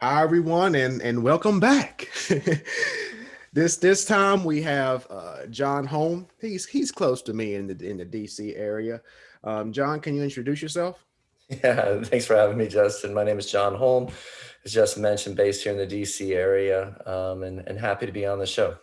Hi everyone, and welcome back. This time we have John Holm. He's close to me in the DC area. John, can you introduce yourself? Yeah, thanks for having me, Justin. My name is John Holm, as Justin mentioned, based here in the DC area, and happy to be on the show.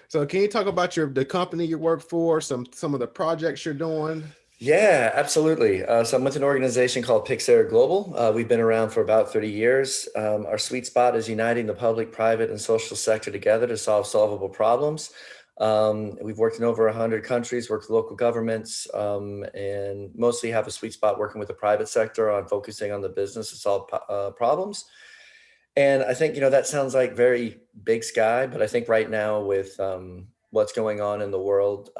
So, can you talk about the company you work for, some of the projects you're doing? Yeah, absolutely. So I'm with an organization called Pixar Global. We've been around for about 30 years. Our sweet spot is uniting the public, private, and social sector together to solve solvable problems. We've worked in over 100 countries, worked with local governments, and mostly have a sweet spot working with the private sector on focusing on the business to solve problems. And I think, that sounds like very big sky, but I think right now with what's going on in the world,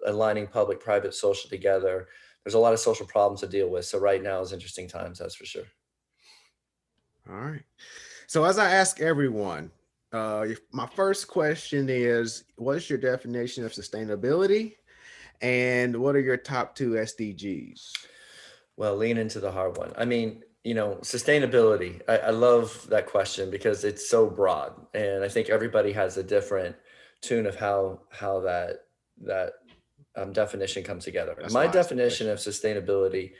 aligning public, private, social together, there's a lot of social problems to deal with. So right now is interesting times, that's for sure. All right. So, as I ask everyone, my first question is, what is your definition of sustainability, and what are your top two SDGs? Well, lean into the hard one. I mean, sustainability. I love that question because it's so broad, and I think everybody has a different tune of how that definition comes together. That's My why I asked the definition question. of sustainability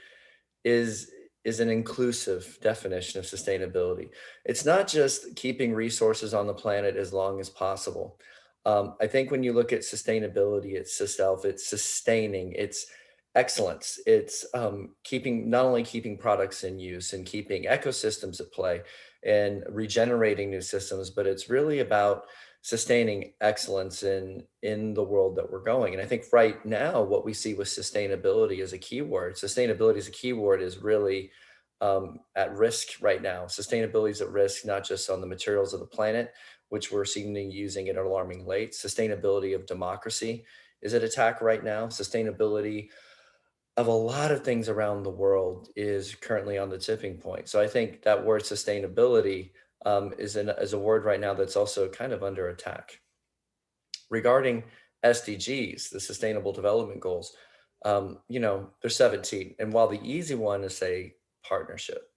is is an inclusive definition of sustainability. It's not just keeping resources on the planet as long as possible. I think when you look at sustainability, it's sustaining, it's excellence, it's keeping not only keeping products in use and keeping ecosystems at play and regenerating new systems, but it's really about sustaining excellence in the world that we're going. And I think right now what we see with sustainability as a keyword, sustainability as a keyword is really at risk right now. Sustainability is at risk not just on the materials of the planet, which we're seeing using at an alarming rate. Sustainability of democracy is at attack right now. Sustainability of a lot of things around the world is currently on the tipping point. So I think that word sustainability is a word right now that's also kind of under attack. Regarding SDGs, the Sustainable Development Goals, there's 17. And while the easy one is say partnership,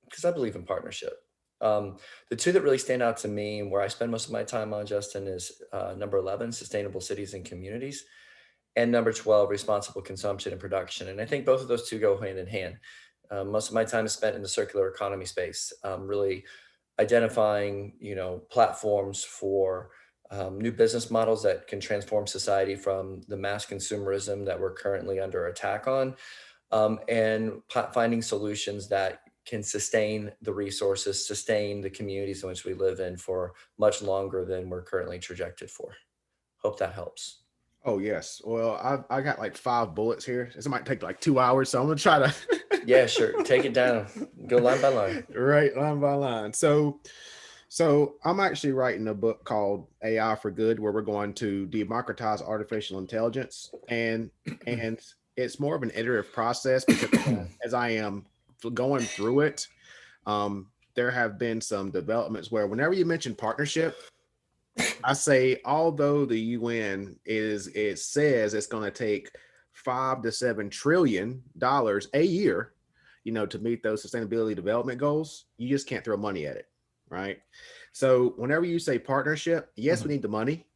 because I believe in partnership. The two that really stand out to me and where I spend most of my time on, Justin, is number 11, sustainable cities and communities, and number 12, responsible consumption and production. And I think both of those two go hand in hand. Most of my time is spent in the circular economy space, really identifying, platforms for new business models that can transform society from the mass consumerism that we're currently under attack on, and finding solutions that can sustain the resources, sustain the communities in which we live in for much longer than we're currently trajected for. Hope that helps. Oh yes. Well, I got like five bullets here. This might take like 2 hours, so I'm gonna try Yeah, sure. Take it down. Go line by line. right line by line. So I'm actually writing a book called AI for Good, where we're going to democratize artificial intelligence, and it's more of an iterative process because as I am going through it, there have been some developments where whenever you mention partnership, I say, although the UN it says it's going to take $5 to $7 trillion a year, to meet those sustainability development goals, you just can't throw money at it, right? So whenever you say partnership, yes, we Mhm. need the money,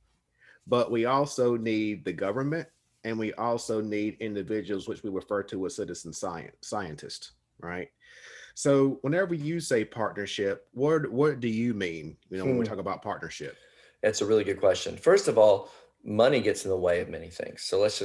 but we also need the government, and we also need individuals, which we refer to as citizen scientists, right? So whenever you say partnership, what do you mean? When we talk about partnership. It's a really good question. First of all, money gets in the way of many things. So let's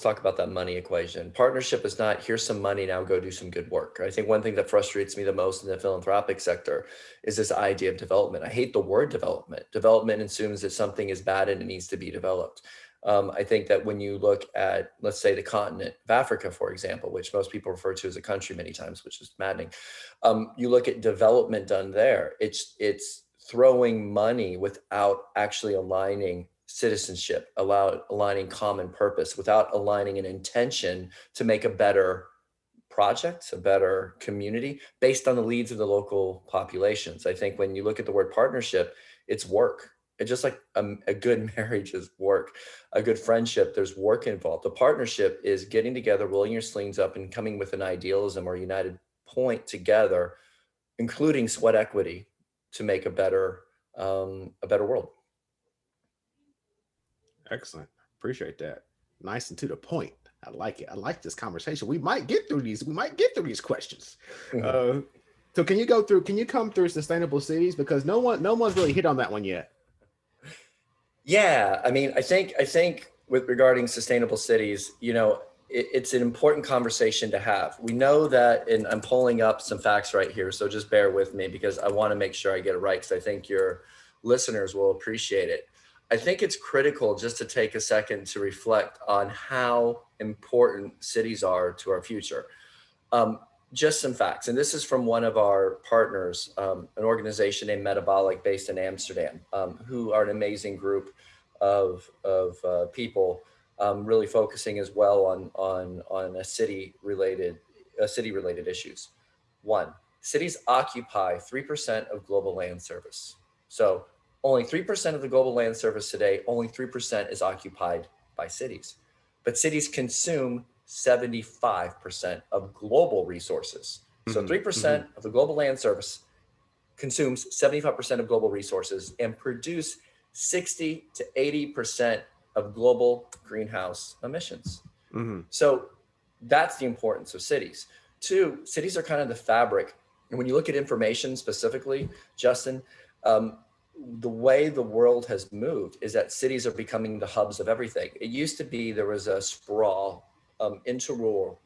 talk about that money equation. Partnership is not here's some money, now go do some good work. I think one thing that frustrates me the most in the philanthropic sector is this idea of development. I hate the word development. Development assumes that something is bad and it needs to be developed. I think that when you look at, let's say, the continent of Africa, for example, which most people refer to as a country many times, which is maddening. You look at development done there. It's throwing money without actually aligning citizenship, aligning common purpose, without aligning an intention to make a better project, a better community based on the needs of the local populations. I think when you look at the word partnership, it's work. It's just like a good marriage is work, a good friendship, there's work involved. The partnership is getting together, rolling your sleeves up, and coming with an idealism or united point together, including sweat equity, to make a better world. Excellent. Appreciate that. Nice and to the point. I like it. I like this conversation. We might get through these. We might get through these questions. Mhm. Uh, so can you go through? Can you come through sustainable cities because no one's really hit on that one yet. Yeah, I mean, I think with regarding sustainable cities, it's an important conversation to have. We know that, and I'm pulling up some facts right here, so just bear with me because I want to make sure I get it right because I think your listeners will appreciate it. I think it's critical just to take a second to reflect on how important cities are to our future. Um, just some facts, and this is from one of our partners, an organization named Metabolic, based in Amsterdam, who are an amazing group of people, really focusing as well on city related issues. One, cities occupy 3% of global land surface. So only 3% of the global land surface today, only 3% is occupied by cities. But cities consume 75% of global resources. So Mm-hmm, mm-hmm, 3% of the global land surface consumes 75% of global resources and produce 60 to 80% of global greenhouse emissions. mm-hmm. So that's the importance of cities. Two, cities are kind of the fabric. And when you look at information specifically, Justin, um, the way the world has moved is that cities are becoming the hubs of everything. It used to be there was a sprawl,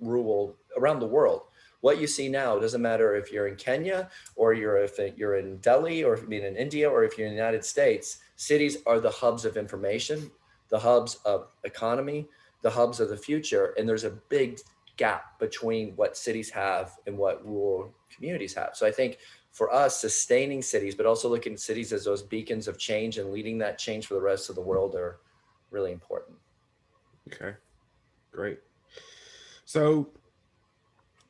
rural around the world. What you see now doesn't matter if you're in Kenya or if you're in Delhi or if you're in India or if you're in the United States. Cities are the hubs of information, the hubs of economy, the hubs of the future. And there's a big gap between what cities have and what rural communities have. So I think for us, sustaining cities, but also looking at cities as those beacons of change and leading that change for the rest of the world are really important. Okay, great. So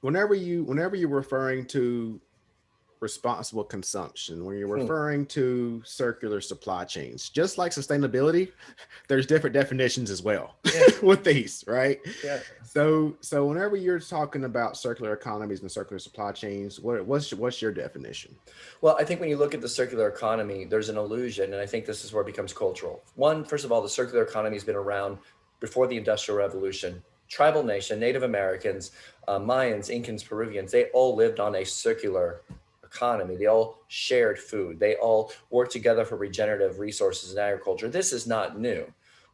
whenever you're referring to responsible consumption, when you're Hmm. referring to circular supply chains, just like sustainability, there's different definitions as well Yeah, with these, right? yeah. So whenever you're talking about circular economies and circular supply chains, what's your definition? Well, I think when you look at the circular economy, there's an illusion, and I think this is where it becomes cultural. One, first of all, the circular economy has been around before the Industrial Revolution. Tribal nation, Native Americans, Mayans, Incans, Peruvians, they all lived on a circular economy. They all shared food. They all worked together for regenerative resources in agriculture. This is not new.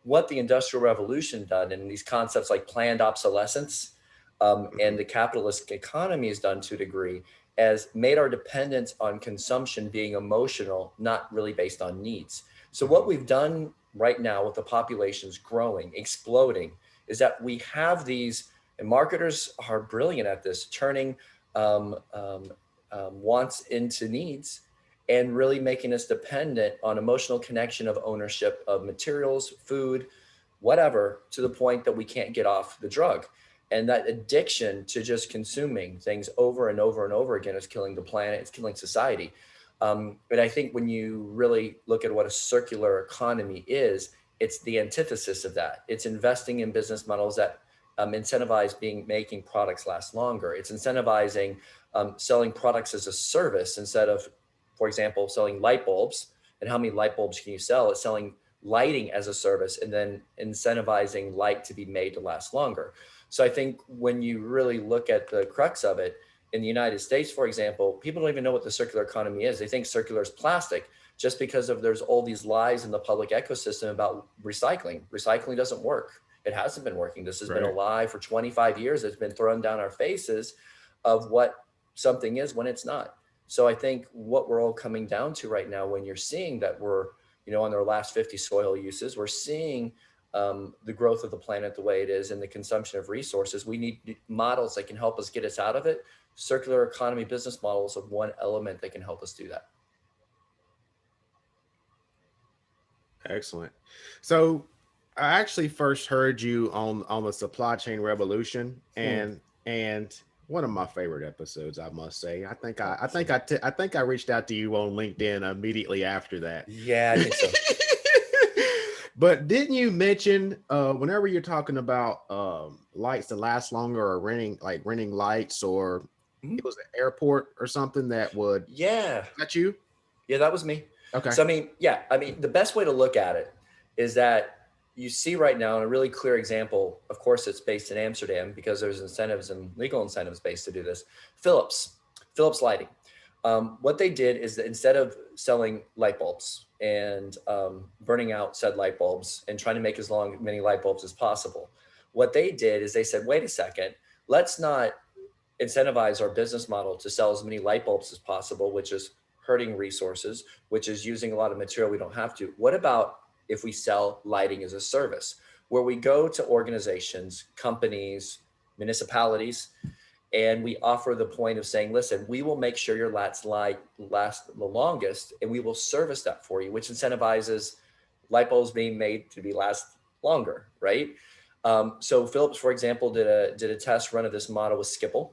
What the Industrial Revolution done, and these concepts like planned obsolescence, Mm-hmm, and the capitalist economy has done to a degree, has made our dependence on consumption being emotional, not really based on needs. So, mm-hmm, what we've done right now with the populations growing, exploding, is that we have these, and marketers are brilliant at this, turning um, um, wants into needs and really making us dependent on emotional connection of ownership of materials, food, whatever, to the point that we can't get off the drug. And that addiction to just consuming things over and over and over again is killing the planet, it's killing society. But I think when you really look at what a circular economy is, it's the antithesis of that. It's investing in business models that incentivize making products last longer. It's incentivizing selling products as a service instead of, for example, selling light bulbs. And how many light bulbs can you sell? It's selling lighting as a service and then incentivizing light to be made to last longer. So I think when you really look at the crux of it, in the United States, for example, people don't even know what the circular economy is. They think circular is plastic just because of there's all these lies in the public ecosystem about recycling. Recycling doesn't work. It hasn't been working. This has been a right. lie for 25 years. It's been thrown down our faces of what something is when it's not. So I think what we're all coming down to right now, when you're seeing that we're, on their last 50 soil uses, we're seeing the growth of the planet the way it is and the consumption of resources. We need models that can help us get us out of it. Circular economy business models of one element that can help us do that. Excellent. So I actually first heard you on the supply chain revolution, Hmm. and one of my favorite episodes, I must say. Awesome. I think I reached out to you on LinkedIn immediately after that. Yeah, I think so. But didn't you mention whenever you're talking about lights that last longer or renting lights or Mhm. It was an airport or something that would, Yeah. is that you? Yeah, that was me. Okay. So I mean, yeah, I mean, the best way to look at it is that you see right now, in a really clear example, of course, it's based in Amsterdam because there's incentives and legal incentives based to do this. Philips, Philips Lighting. What they did is that instead of selling light bulbs and burning out said light bulbs and trying to make many light bulbs as possible, what they did is they said, wait a second, let's not incentivize our business model to sell as many light bulbs as possible, which is hurting resources, which is using a lot of material we don't have to. What about if we sell lighting as a service, where we go to organizations, companies, municipalities, and we offer the point of saying, listen, we will make sure your light last the longest, and we will service that for you, which incentivizes light bulbs being made to be last longer, right? So Philips, for example, did a test run of this model with Schiphol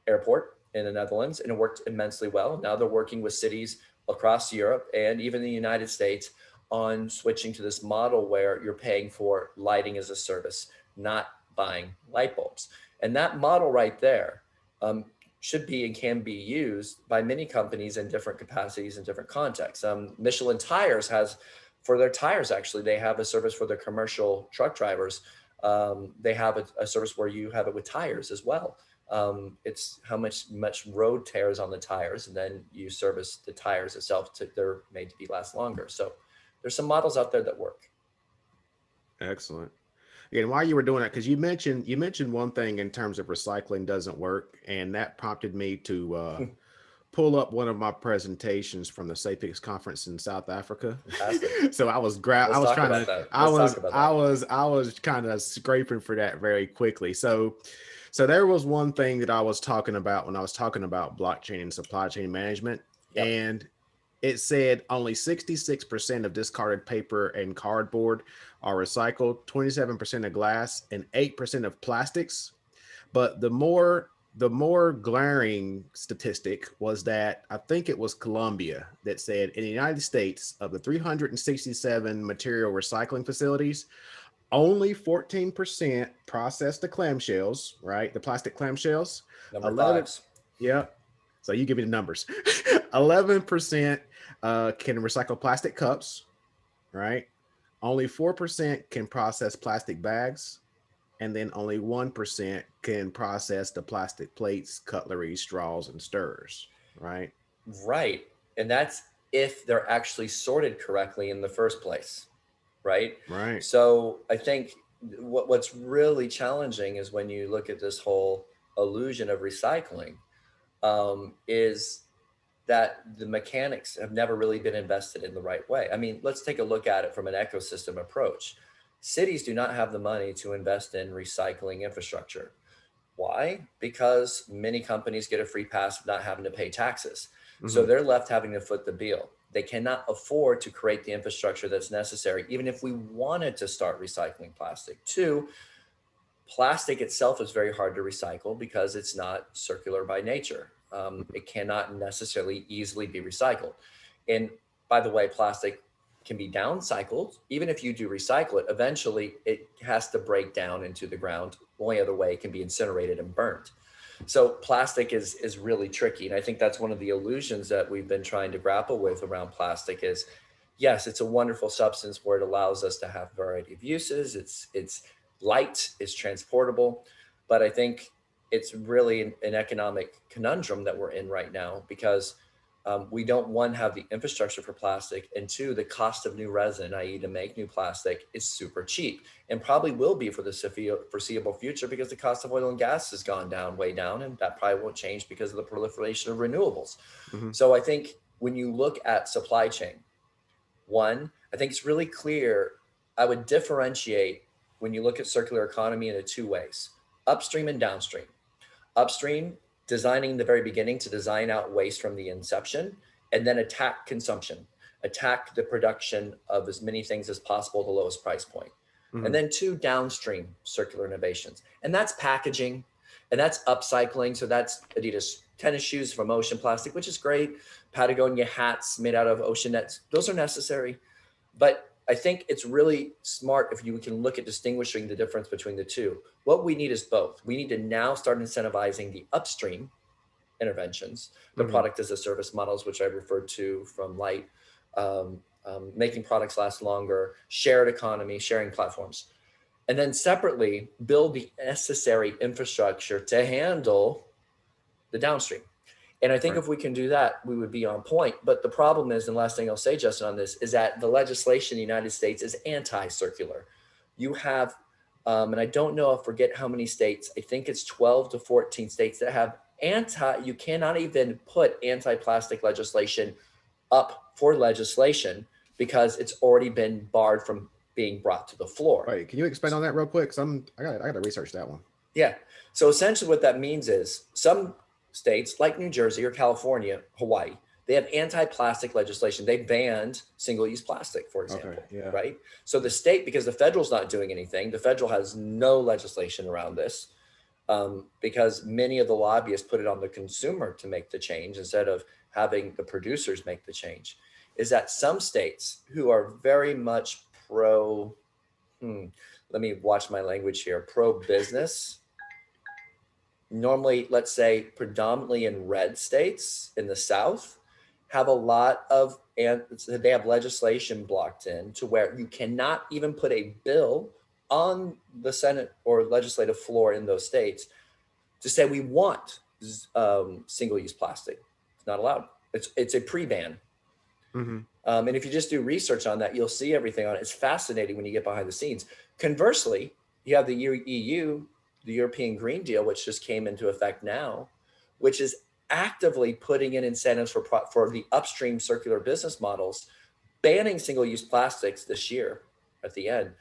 Airport in the Netherlands, and it worked immensely well. Now they're working with cities across Europe and even the United States on switching to this model where you're paying for lighting as a service, not buying light bulbs. And that model right there um, should be and can be used by many companies in different capacities and different contexts. Michelin Tires has, for their tires, actually, they have a service for their commercial truck drivers. They have a service where you have it with tires as well. It's how much road tears on the tires, and then you service the tires itself. They're made to be last longer. So there's some models out there that work. Excellent. And while you were doing that, because you mentioned one thing in terms of recycling doesn't work, and that prompted me to pull up one of my presentations from the SAPIX conference in South Africa. Fantastic. So I Let's was talk trying about to that. Let's talk about that. I was kind of scraping for that very quickly. So there was one thing that I was talking about when I was talking about blockchain and supply chain management, Yep. and it said only 66% of discarded paper and cardboard are recycled, 27% of glass, and 8% of plastics. But the more glaring statistic was that I think it was Colombia that said in the United States, of the 367 material recycling facilities, only 14% process the clamshells, right? The plastic clamshells. Number 11, fives. yeah. So you give me the numbers. 11% can recycle plastic cups, right? Only 4% can process plastic bags, and then only 1% can process the plastic plates, cutlery, straws, and stirrers, right? Right. And that's if they're actually sorted correctly in the first place. Right. Right. So I think what's really challenging is when you look at this whole illusion of recycling, is that the mechanics have never really been invested in the right way. I mean, let's take a look at it from an ecosystem approach. Cities do not have the money to invest in recycling infrastructure. Why? Because many companies get a free pass of not having to pay taxes. So Hmm. they're left having to foot the bill. They cannot afford to create the infrastructure that's necessary, even if we wanted to start recycling plastic. Two, plastic itself is very hard to recycle because it's not circular by nature. It cannot necessarily easily be recycled. And by the way, plastic can be downcycled. Even if you do recycle it, eventually it has to break down into the ground. The only other way it can be incinerated and burnt. So plastic is really tricky. And I think that's one of the illusions that we've been trying to grapple with around plastic is, yes, it's a wonderful substance where it allows us to have a variety of uses. It's light, it's transportable, but I think it's really an economic conundrum that we're in right now because we don't, one, have the infrastructure for plastic, and two, the cost of new resin, i.e., to make new plastic, is super cheap and probably will be for the foreseeable future because the cost of oil and gas has gone down, way down, and that probably won't change because of the proliferation of renewables. Hmm. So I think when you look at supply chain, one, I think it's really clear. I would differentiate when you look at circular economy into two ways: upstream and downstream. Upstream, designing the very beginning to design out waste from the inception, and then attack consumption, attack the production of as many things as possible at the lowest price point. And Hmm. then two, downstream circular innovations. And that's packaging and that's upcycling. So that's Adidas tennis shoes from ocean plastic, which is great. Patagonia hats made out of ocean nets. Those are necessary. But I think it's really smart if you can look at distinguishing the difference between the two. What we need is both. We need to now start incentivizing the upstream interventions, the Mm-hmm. product as a service models, which I referred to from Light, making products last longer, shared economy, sharing platforms, and then separately build the necessary infrastructure to handle the downstream. And I think Right. if we can do that, we would be on point. But the problem is, and the last thing I'll say, Justin, on this is that the legislation in the United States is anti-circular. You have, and I don't know, I forget how many states, I think it's 12 to 14 states that have you cannot even put anti-plastic legislation up for legislation because it's already been barred from being brought to the floor. Right. Can you expand on that real quick? I got to research that one. Yeah. So essentially what that means is some states like New Jersey or California, Hawaii, they have anti-plastic legislation. They banned single-use plastic, for Okay. example, Yeah. right? So the state, because the federal's not doing anything, the federal has no legislation around this, because many of the lobbyists put it on the consumer to make the change instead of having the producers make the change, is that some states who are very much let me watch my language here, pro-business, normally, let's say, predominantly in red states in the South, have a lot of, and they have legislation blocked in to where you cannot even put a bill on the Senate or legislative floor in those states to say we want single-use plastic. It's not allowed. It's a pre-ban. Mm-hmm. And if you just do research on that, you'll see everything on it. It's fascinating when you get behind the scenes. Conversely, you have the EU, the European Green Deal, which just came into effect now, which is actively putting in incentives for the upstream circular business models, banning single-use plastics this year at the end,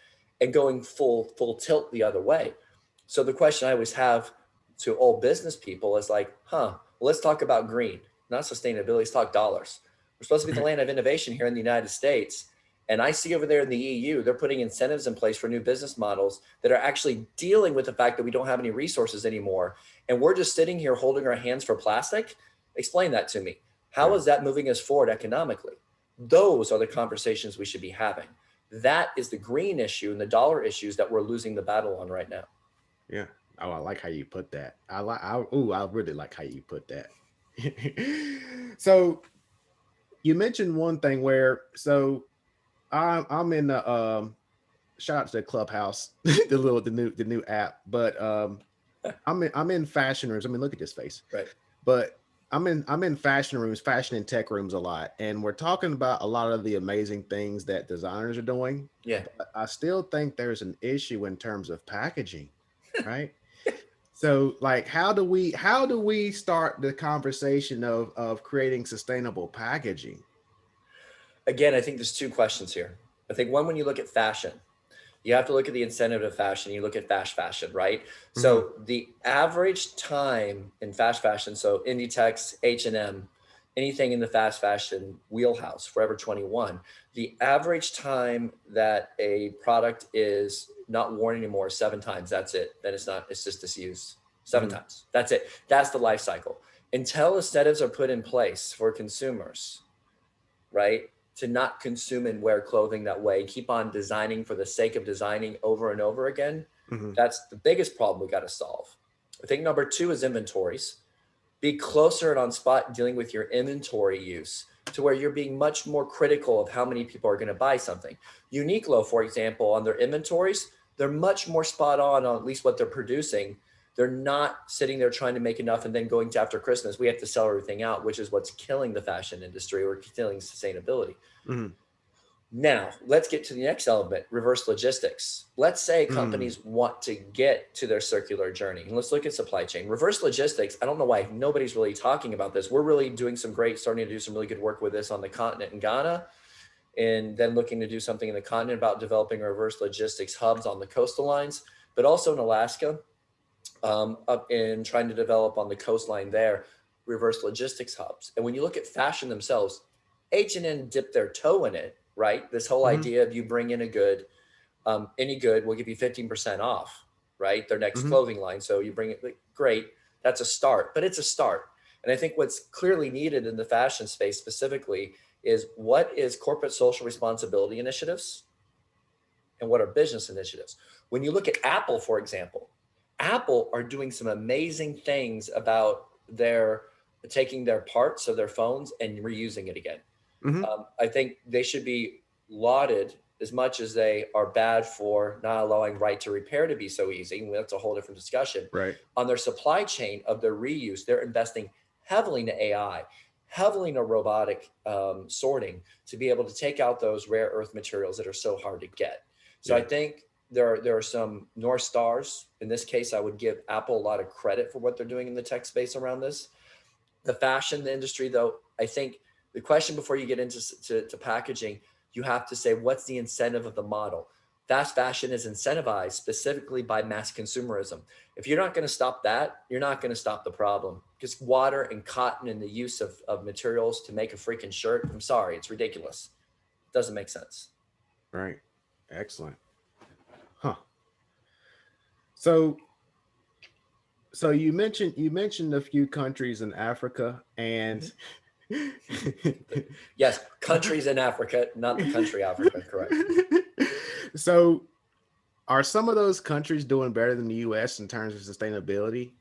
and going full tilt the other way. So the question I always have to all business people is like, well, let's talk about green, not sustainability. Let's talk dollars. We're supposed to be the land of innovation here in the United States. And I see over there in the EU, they're putting incentives in place for new business models that are actually dealing with the fact that we don't have any resources anymore. And we're just sitting here holding our hands for plastic. Explain that to me. How Yeah. is that moving us forward economically? Those are the conversations we should be having. That is the green issue and the dollar issues that we're losing the battle on right now. Yeah. Oh, I like how you put that. I really like how you put that. So you mentioned one thing where I'm in the shout out to the Clubhouse, the new app, but I'm in fashion rooms. I mean, look at this face. Right. But I'm in fashion rooms, fashion and tech rooms a lot, and we're talking about a lot of the amazing things that designers are doing. Yeah. But I still think there's an issue in terms of packaging, right? So, like, how do we start the conversation of creating sustainable packaging? Again, I think there's two questions here. I think one, when you look at fashion, you have to look at the incentive of fashion. You look at fast fashion, right? Hmm. So the average time in fast fashion, so Inditex, H&M, anything in the fast fashion wheelhouse, Forever 21, the average time that a product is not worn anymore is 7 times. That's it. Then it's not, it's just disused. Seven Hmm. times. That's it. That's the life cycle. Until incentives are put in place for consumers, right? To not consume and wear clothing that way, keep on designing for the sake of designing over and over again. Hmm. That's the biggest problem we got to solve. I think number two is inventories. Be closer and on spot dealing with your inventory use to where you're being much more critical of how many people are going to buy something. Uniqlo, for example, on their inventories, they're much more spot on at least what they're producing. They're not sitting there trying to make enough and then going to after Christmas, we have to sell everything out, which is what's killing the fashion industry or killing sustainability. Hmm. Now, let's get to the next element, reverse logistics. Let's say Hmm. companies want to get to their circular journey. And let's look at supply chain. Reverse logistics, I don't know why nobody's really talking about this. We're really doing starting to do some really good work with this on the continent in Ghana, and then looking to do something in the continent about developing reverse logistics hubs on the coastal lines, but also in Alaska, up in trying to develop on the coastline there, reverse logistics hubs. And when you look at fashion themselves, H&M dipped their toe in it, right? This whole Hmm. idea of you bring in a good, any good will give you 15% off, right? Their next Hmm. clothing line. So you bring it, like, great. That's a start, but it's a start. And I think what's clearly needed in the fashion space specifically is what is corporate social responsibility initiatives and what are business initiatives. When you look at Apple, for example, Apple are doing some amazing things about their taking their parts of their phones and reusing it again. Hmm. I think they should be lauded as much as they are bad for not allowing right to repair to be so easy. That's a whole different discussion. Right. On their supply chain of their reuse, they're investing heavily into AI, heavily into robotic sorting to be able to take out those rare earth materials that are so hard to get. So I Yeah. think there are some North Stars. In this case, I would give Apple a lot of credit for what they're doing in the tech space around this. The fashion industry, though, I think the question before you get into to packaging, you have to say, what's the incentive of the model? Fast fashion is incentivized specifically by mass consumerism. If you're not going to stop that, you're not going to stop the problem. Because water and cotton and the use of materials to make a freaking shirt, I'm sorry, it's ridiculous. It doesn't make sense. Right. Excellent. Huh. So you mentioned a few countries in Africa, and Mhm. Yes, countries in Africa, not the country Africa, correct. so are some of those countries doing better than the US in terms of sustainability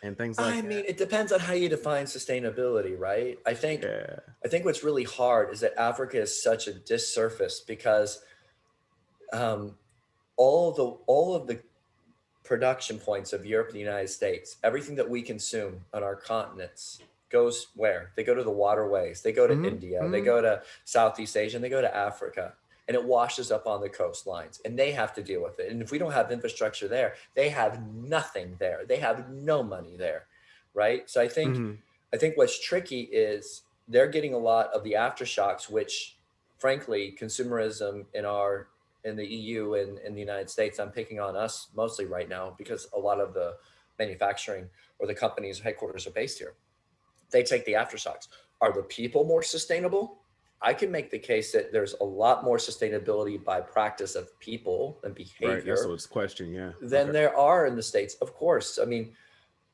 and things like I mean, that? it depends on how you define sustainability, right? Yeah. I think what's really hard is that Africa is such a disservice because um, all of the production points of Europe and the United States, everything that we consume on our continents goes where? They go to the waterways, they go to Hmm. India, they Hmm. go to Southeast Asia, and they go to Africa. And it washes up on the coastlines, and they have to deal with it. And if we don't have infrastructure there, they have nothing there. They have no money there, right? So Hmm. I think what's tricky is they're getting a lot of the aftershocks, which frankly, consumerism in the EU and in the United States, I'm picking on us mostly right now because a lot of the manufacturing or the company's headquarters are based here. They take the aftershocks. Are the people more sustainable? I can make the case that there's a lot more sustainability by practice of people and Right. That's behavior what's question. Yeah. than Okay. there are in the States. Of course. I mean,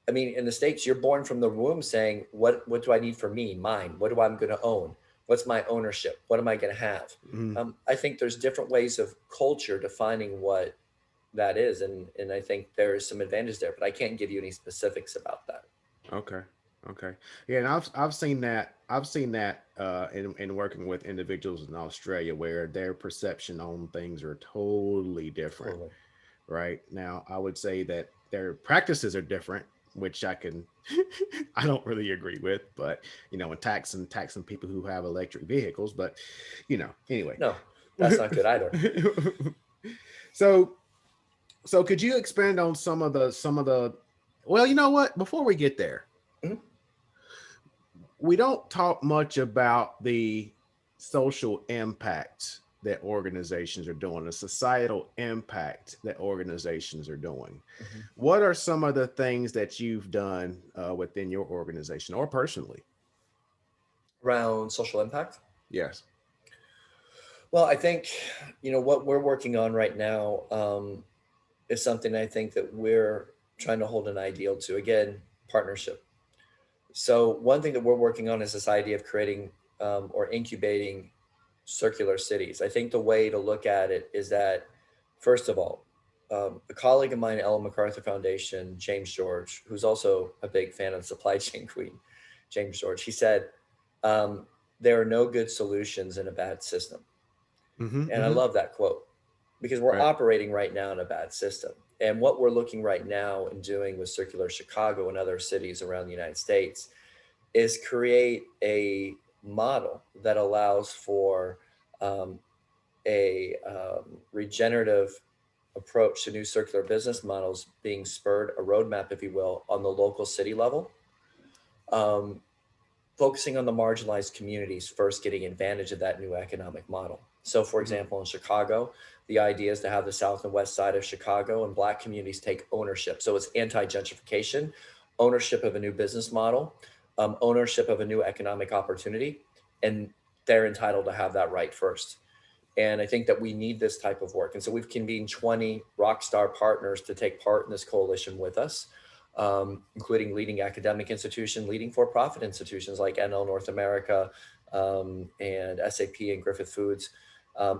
in the States, you're born from the womb saying, what do I need for me, mine? What do I'm going to own? What's my ownership? What am I going to have? Hmm. I think there's different ways of culture defining what that is, and I think there is some advantage there, but I can't give you any specifics about that. Okay. Okay. Yeah, and I've seen that in working with individuals in Australia where their perception on things are totally different. Totally. Right now, I would say that their practices are different, which I can I don't really agree with, but and taxing people who have electric vehicles, but anyway. No, that's not good either. so so could you expand on some of the well, you know what? Before we get there, Mhm. we don't talk much about the social impact that organizations are doing, the societal impact that organizations are doing. Mhm. What are some of the things that you've done within your organization or personally? Around social impact. Yes. Well, I think what we're working on right now is something I think that we're trying to hold an ideal to. Again, partnership. So one thing that we're working on is this idea of creating or incubating circular cities. I think the way to look at it is that, first of all, a colleague of mine, Ellen MacArthur Foundation, James George, who's also a big fan of supply chain queen, James George, he said, um, there are no good solutions in a bad system. Mm-hmm, And I mm-hmm. love that quote because we're Right. operating right now in a bad system. And what we're looking right now and doing with Circular Chicago and other cities around the United States is create a model that allows for um, a regenerative approach to new circular business models being spurred, a roadmap, if you will, on the local city level, um, focusing on the marginalized communities first getting advantage of that new economic model. So, for Mm-hmm. example, in Chicago, the idea is to have the south and west side of Chicago and Black communities take ownership. So, it's anti gentrification, ownership of a new business model, ownership of a new economic opportunity, and they're entitled to have that right first. And I think that we need this type of work. And so we've convened 20 rock star partners to take part in this coalition with us, including leading academic institutions, leading for-profit institutions like NL North America and SAP and Griffith Foods,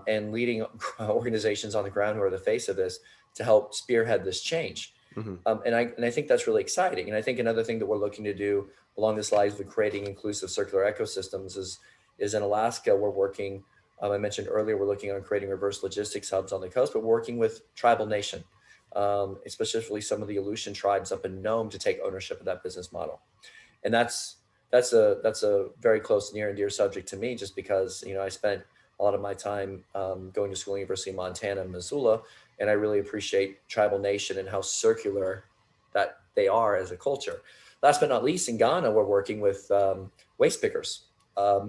and leading organizations on the ground who are the face of this to help spearhead this change. Hmm. And I think that's really exciting. And I think another thing that we're looking to do along this lines with creating inclusive circular ecosystems is in Alaska, we're working, I mentioned earlier, we're looking on creating reverse logistics hubs on the coast, but working with tribal nation, specifically some of the Aleutian tribes up in Nome to take ownership of that business model. And that's a very close, near and dear subject to me, just because I spent a lot of my time going to school, University of Montana, Missoula, and I really appreciate tribal nation and how circular that they are as a culture. Last but not least, in Ghana, we're working with waste pickers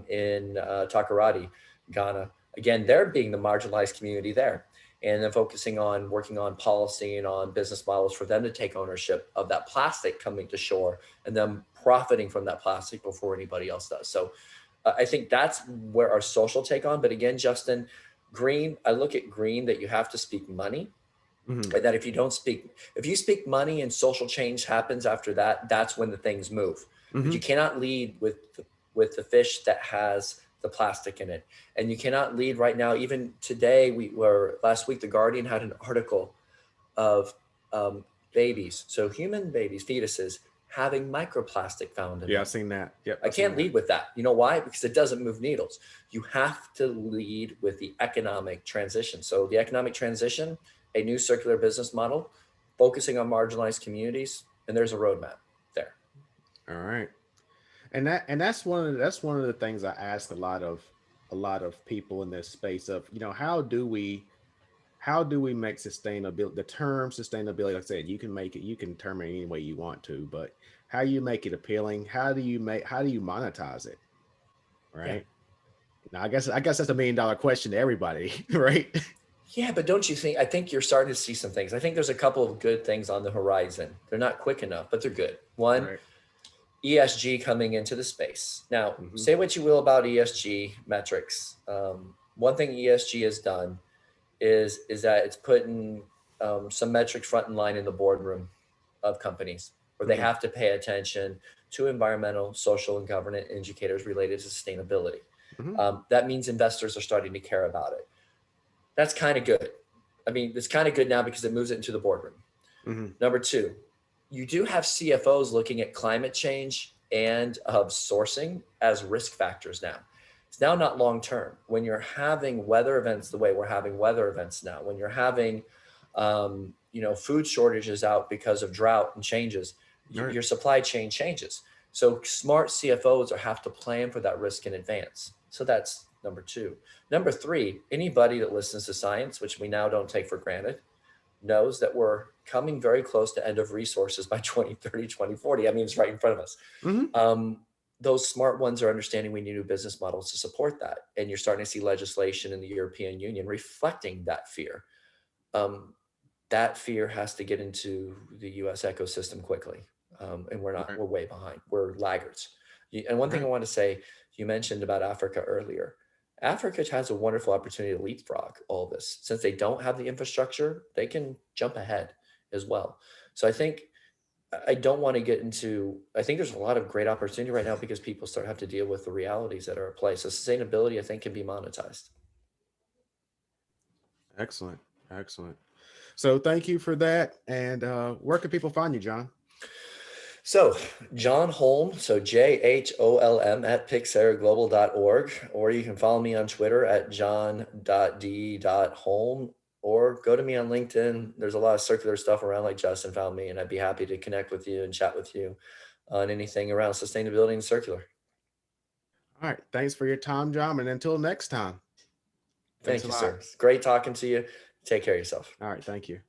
in Takoradi, Ghana. Again, they're being the marginalized community there, and then focusing on working on policy and on business models for them to take ownership of that plastic coming to shore and them profiting from that plastic before anybody else does. So I think that's where our social take on. But again, Justin, green, I look at green that you have to speak money. Hmm. And that if you speak money and social change happens after that, that's when the things move. But you Hmm. cannot lead with the fish that has the plastic in it. And you cannot lead right now. Even today, we were last week, The Guardian had an article of babies, so human babies, fetuses, having microplastic found in Yeah, them. I've seen that. Yep, I I've seen can't that. lead with that. You know why? Because it doesn't move needles. You have to lead with the economic transition. So, the economic transition, a new circular business model, focusing on marginalized communities, and there's a roadmap there. All right. And that's one of the things I ask a lot of people in this space of, how do we make sustainability, the term sustainability, like I said, you can term it any way you want to, but how you make it appealing, how do you monetize it, Yeah. right? Now, I guess that's a $1 million question to everybody, right? Yeah, but don't you think? I think you're starting to see some things. I think there's a couple of good things on the horizon. They're not quick enough, but they're good. One, Right. ESG coming into the space. Now, Hmm. say what you will about ESG metrics. One thing ESG has done is that it's putting some metrics front in line in the boardroom of companies where they Hmm. have to pay attention to environmental, social, and governance indicators related to sustainability. Hmm. That means investors are starting to care about it. That's kind of good. I mean, it's kind of good now because it moves it into the boardroom. Hmm. Number two, you do have CFOs looking at climate change and sourcing as risk factors now. It's now not long term. When you're having weather events the way we're having weather events now, when you're having food shortages out because of drought and changes, All right. your supply chain changes. So smart CFOs have to plan for that risk in advance. So that's number two. Number three, anybody that listens to science, which we now don't take for granted, knows that we're coming very close to end of resources by 2030, 2040. I mean, it's right in front of us. Hmm. Um, those smart ones are understanding we need new business models to support that. And you're starting to see legislation in the European Union reflecting that fear. Um, that fear has to get into the US ecosystem quickly. And we're not, Right. we're way behind. We're laggards. And one All thing I right. want to say, you mentioned about Africa earlier. Africa has a wonderful opportunity to leapfrog all this. Since they don't have the infrastructure, they can jump ahead as well. So I don't want to get into, I think there's a lot of great opportunity right now because people start have to deal with the realities that are at play. So sustainability, I think, can be monetized. Excellent. Excellent. So thank you for that. And where can people find you, John? So John Holm, so JHOLM at pixarglobal.org, or you can follow me on Twitter at john.d.holm, or go to me on LinkedIn. There's a lot of circular stuff around like Justin found me, and I'd be happy to connect with you and chat with you on anything around sustainability and circular. All right. Thanks for your time, John. And until next time, thanks Thank a you, lot. sir. It's great talking to you. Take care of yourself. All right. Thank you.